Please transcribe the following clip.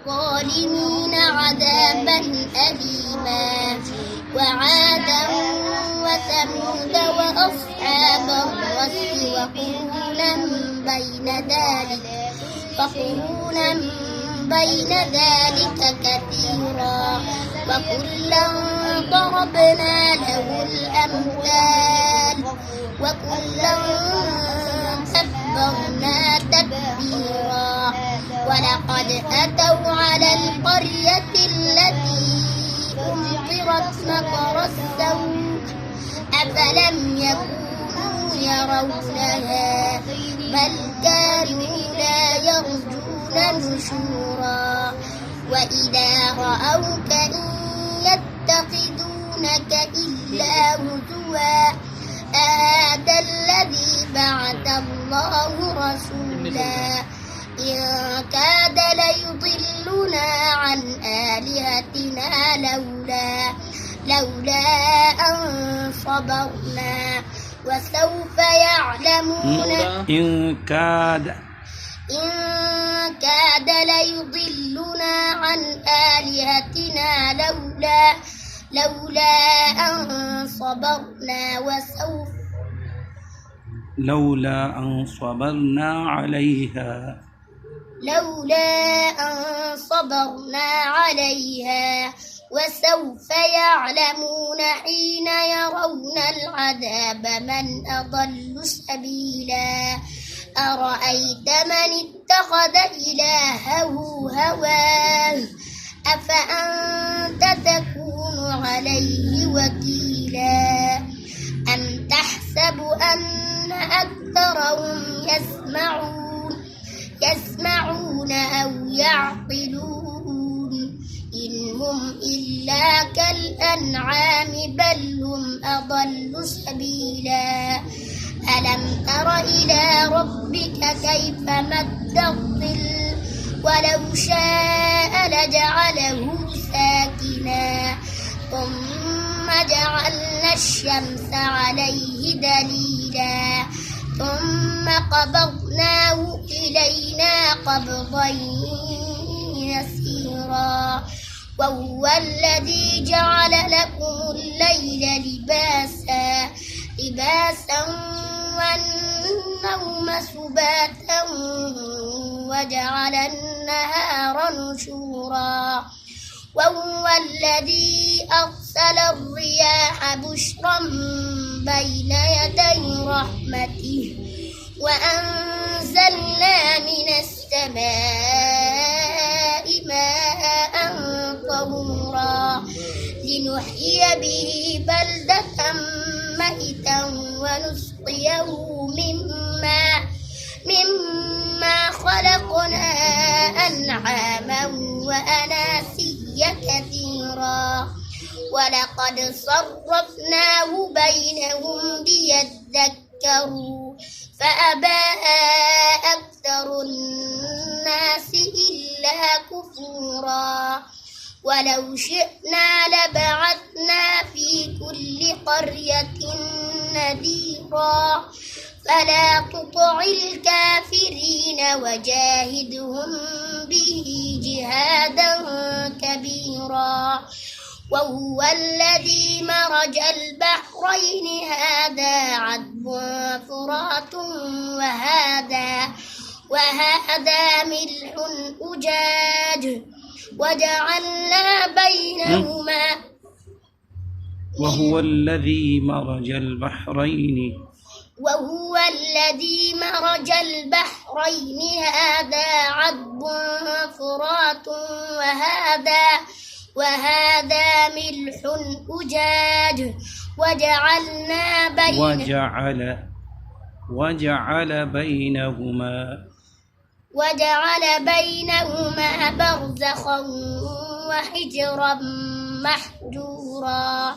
للظالمين عذابا أليما وعادا وثمود وأصحاب الرس وقرونا بين ذلك كثيرا وكلا ضربنا له الأمثال وكلا تبرنا تتبيرا ولقد أتوا على القرية التي أمطرت مطر السوء أفلم يكونوا يرونها بل كانوا لا يرجون نشورا وإذا رأوك إن يتخذونك إلا هزوا هذا الذي بعث الله رسولا إن كاد ليضلنا عن آلهتنا لولا أن صبرنا وسوف يعلمون إن كاد ليضلنا عن آلهتنا لولا أن صبرنا لولا أن صبرنا عليها وسوف يعلمون حين يرون العذاب من أضل سبيلا أرأيت من اتخذ إلهه هواه أفأنت تكون عليه وكيلا أم تحسب أن أكثرهم يسمعون أو يعقلون إن هم إلا كالأنعام بل هم أضل سبيلا ألم تر إلى ربك كيف مد الظل ولو شاء لجعله ساكنا ثم جعلنا الشمس عليه دليلا ثم قبضناه إلينا قبضا يسيرا وهو الذي جعل لكم الليل لباسا والنوم سباتا وجعل النهار نشورا وهو الذي أرسل الرياح بشرا بين يدي رحمته وأنزلنا من السماء ماء طهورا لنحيي به بلدة ميتا ونسقيه مما خلقنا أنعاما وأناسيا كثيرا ولقد صرفناه بينهم ليذكروا فأبى أكثر الناس إلا كفورا ولو شئنا لبعثنا في كل قرية نذيرا فلا تطع الكافرين وجاهدهم به جهادا كبيرا وهو الذي مرج البحرين هذا عذب فرات وهذا ملح أجاج وجعلنا بينهما وهو الذي مرج البحرين هذا عذب فرات وهذا ملح أجاج وجعل بينهما برزخا وحجرا محجورا